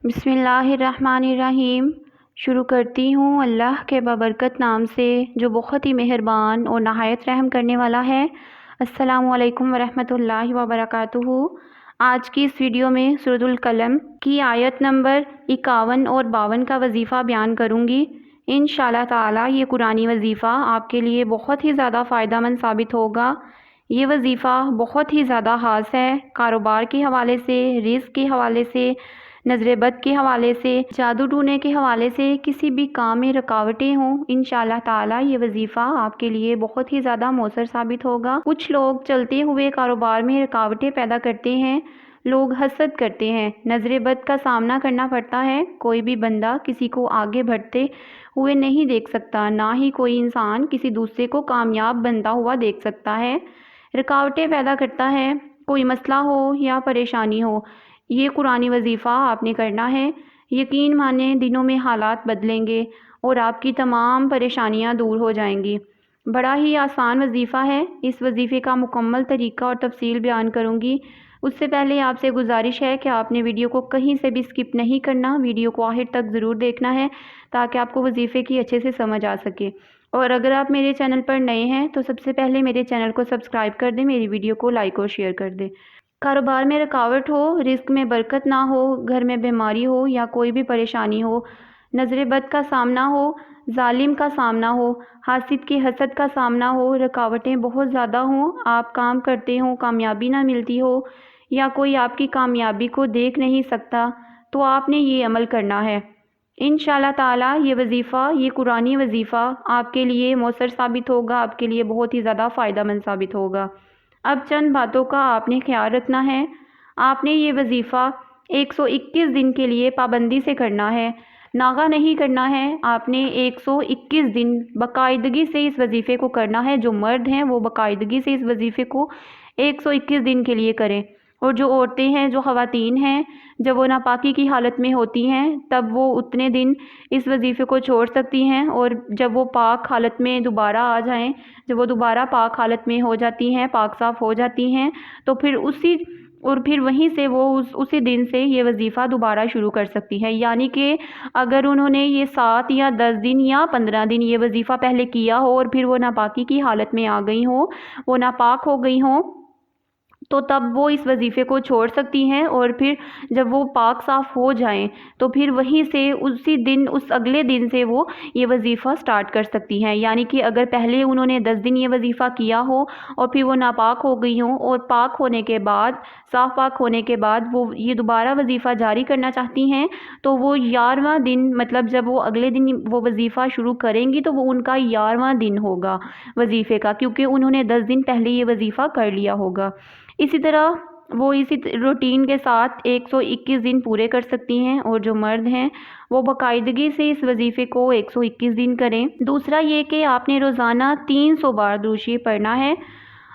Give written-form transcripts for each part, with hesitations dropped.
बिस्मिल्लाहिर्रहमानिर्रहीम। शुरू करती हूँ अल्लाह के बबरकत नाम से जो बहुत ही मेहरबान और नहायत रहम करने वाला है। अस्सलामु अलैकुम वरहमतुल्लाहि वबरकातुहू। आज की इस वीडियो में सूरतुल कलम की आयत नंबर 51 और 52 का वजीफ़ा बयान करूँगी। इंशाअल्लाह ताला ये कुरानी वजीफ़ा आपके लिए बहुत ही ज़्यादा फ़ायदेमंद साबित होगा। ये वजीफ़ा बहुत ही ज़्यादा ख़ास है, कारोबार के हवाले से, रिज़्क़ के हवाले से, नज़र बद के हवाले से, जादू टूने के हवाले से, किसी भी काम में रुकावटें हों, इंशाअल्लाह ताला ये वजीफ़ा आपके लिए बहुत ही ज़्यादा मौसर साबित होगा। कुछ लोग चलते हुए कारोबार में रुकावटें पैदा करते हैं, लोग हसद करते हैं, नज़र बद का सामना करना पड़ता है। कोई भी बंदा किसी को आगे बढ़ते हुए नहीं देख सकता, ना ही कोई इंसान किसी दूसरे को कामयाब बनता हुआ देख सकता है। रुकावटें पैदा करता है, कोई मसला हो या परेशानी हो, ये कुरानी वजीफ़ा आपने करना है। यकीन माने दिनों में हालात बदलेंगे और आपकी तमाम परेशानियां दूर हो जाएंगी। बड़ा ही आसान वजीफ़ा है। इस वजीफ़े का मुकम्मल तरीका और तफसील बयान करूँगी। उससे पहले आपसे गुजारिश है कि आपने वीडियो को कहीं से भी स्किप नहीं करना, वीडियो को आखिर तक ज़रूर देखना है ताकि आपको वजीफ़े की अच्छे से समझ आ सके। और अगर आप मेरे चैनल पर नए हैं तो सबसे पहले मेरे चैनल को सब्सक्राइब कर दें, मेरी वीडियो को लाइक और शेयर कर दें। कारोबार में रुकावट हो, रिस्क में बरकत ना हो, घर में बीमारी हो या कोई भी परेशानी हो, नज़र बद का सामना हो, जालिम का सामना हो, हासिद की हसद का सामना हो, रुकावटें बहुत ज़्यादा हों, आप काम करते हो, कामयाबी ना मिलती हो या कोई आपकी कामयाबी को देख नहीं सकता, तो आपने ये अमल करना है। इंशाअल्लाह ताला ये वजीफ़ा, ये कुरानी वजीफ़ा आपके लिए मौसर साबित होगा, आपके लिए बहुत ही ज़्यादा फ़ायदेमंद साबित होगा। अब चंद बातों का आपने ख्याल रखना है। आपने ये वजीफ़ा 121 दिन के लिए पाबंदी से करना है, नागा नहीं करना है। आपने 121 दिन बाकायदगी से इस वजीफ़े को करना है। जो मर्द हैं वो बाकायदगी से इस वजीफ़े को 121 दिन के लिए करें, और जो औरतें हैं, जो ख़वातीन हैं, जब वो नापाकी की हालत में होती हैं तब वो उतने दिन इस वजीफ़े को छोड़ सकती हैं, और जब वो पाक हालत में दोबारा आ जाएं, जब वो दोबारा पाक हालत में हो जाती हैं, पाक साफ़ हो जाती हैं, तो फिर वहीं से वो उसी दिन से ये वजीफ़ा दोबारा शुरू कर सकती है। यानी कि अगर उन्होंने ये 7 या 10 दिन या 15 दिन ये वजीफ़ा पहले किया हो और फिर वो नापाकी की हालत में आ गई हो, वो नापाक हो गई हों, तो तब वो इस वजीफ़े को छोड़ सकती हैं, और फिर जब वो पाक साफ़ हो जाएं तो फिर वहीं से उसी दिन, उस अगले दिन से वो ये वजीफ़ा स्टार्ट कर सकती हैं। यानी कि अगर पहले उन्होंने 10 दिन ये वजीफ़ा किया हो और फिर वो नापाक हो गई हों, और पाक होने के बाद, साफ़ पाक होने के बाद वो ये दोबारा वजीफ़ा जारी करना चाहती हैं, तो वो 11वां दिन, मतलब जब वो अगले दिन वो वजीफ़ा शुरू करेंगी तो वो उनका 11वां दिन होगा वजीफ़े का, क्योंकि उन्होंने 10 दिन पहले ये वजीफ़ा कर लिया होगा। इसी तरह वो इसी रूटीन के साथ 121 दिन पूरे कर सकती हैं, और जो मर्द हैं वो बाकायदगी से इस वजीफ़े को 121 दिन करें। दूसरा ये कि आपने रोज़ाना 300 बार दुरूद शरीफ पढ़ना है।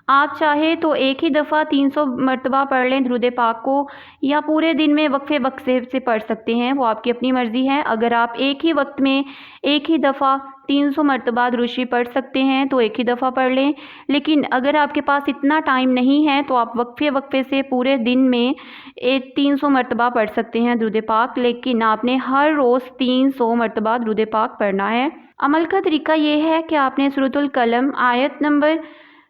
आप चाहे तो एक ही दफ़ा 300 मरतबा पढ़ लें दुरूद पाक को, या पूरे दिन में वक्फे वक्फे से पढ़ सकते हैं, वो आपकी अपनी मर्ज़ी है। अगर आप एक ही वक्त में एक ही दफ़ा 300 मरतबा दुरूद शरीफ पढ़ सकते हैं तो एक ही दफ़ा पढ़ लें, लेकिन अगर आपके पास इतना टाइम नहीं है तो आप वक्फे वक्फे से पूरे दिन में 300 मरतबा पढ़ सकते हैं दुरूद पाक, लेकिन आपने हर रोज़ 300 मरतबा दुरूद पाक पढ़ना है। अमल का तरीका ये है कि आपने सूरतुल कलम आयत नंबर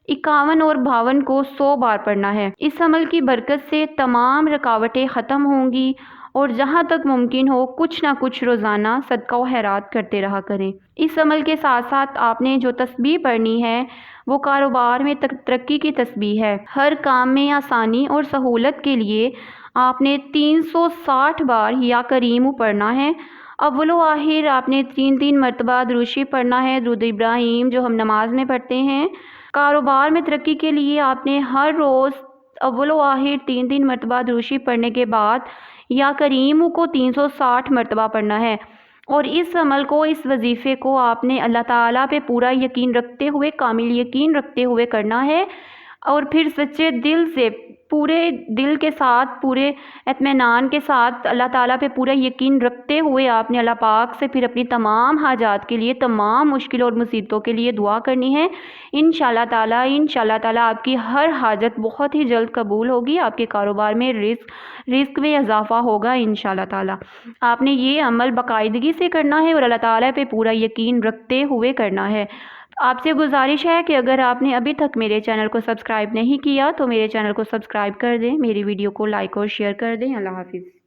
51 और 52 को 100 बार पढ़ना है। इस अमल की बरकत से तमाम रुकावटें ख़त्म होंगी, और जहाँ तक मुमकिन हो कुछ ना कुछ रोज़ाना सदका व खैरात करते रहा करें। इस अमल के साथ साथ आपने जो तस्बीह पढ़नी है वो कारोबार में तरक्की की तस्बीह है। हर काम में आसानी और सहूलत के लिए आपने 360 बार या करीम पढ़ना है। अव्वल व आखिर आपने 3-3 मरतबा दुरूद शरीफ पढ़ना है, दुरूद इब्राहीम जो हम नमाज में पढ़ते हैं। कारोबार में तरक्की के लिए आपने हर रोज़ अव्वल व आखिर 3-3 मरतबा दुरूद शरीफ पढ़ने के बाद या करीम को 360 मरतबा पढ़ना है। और इस अमल को, इस वजीफ़े को आपने अल्लाह ताला पे पूरा यकीन रखते हुए, कामिल यकीन रखते हुए करना है। اور پھر سچے دل سے، پورے دل کے ساتھ، پورے اطمینان کے ساتھ اللہ تعالیٰ پہ پورا یقین رکھتے ہوئے آپ نے اللہ پاک سے پھر اپنی تمام حاجات کے لیے، تمام مشکلوں اور مصیبتوں کے لیے دعا کرنی ہے۔ انشاءاللہ تعالیٰ آپ کی ہر حاجت بہت ہی جلد قبول ہوگی، آپ کے کاروبار میں رزق میں اضافہ ہوگا انشاءاللہ تعالیٰ۔ آپ نے یہ عمل باقاعدگی سے کرنا ہے اور اللہ تعالیٰ پہ پورا یقین رکھتے ہوئے کرنا ہے۔ آپ سے گزارش ہے کہ اگر آپ نے ابھی تک میرے چینل کو سبسکرائب نہیں کیا تو میرے چینل کو سبسکرائب کر دیں، میری ویڈیو کو لائک اور شیئر کر دیں۔ اللہ حافظ۔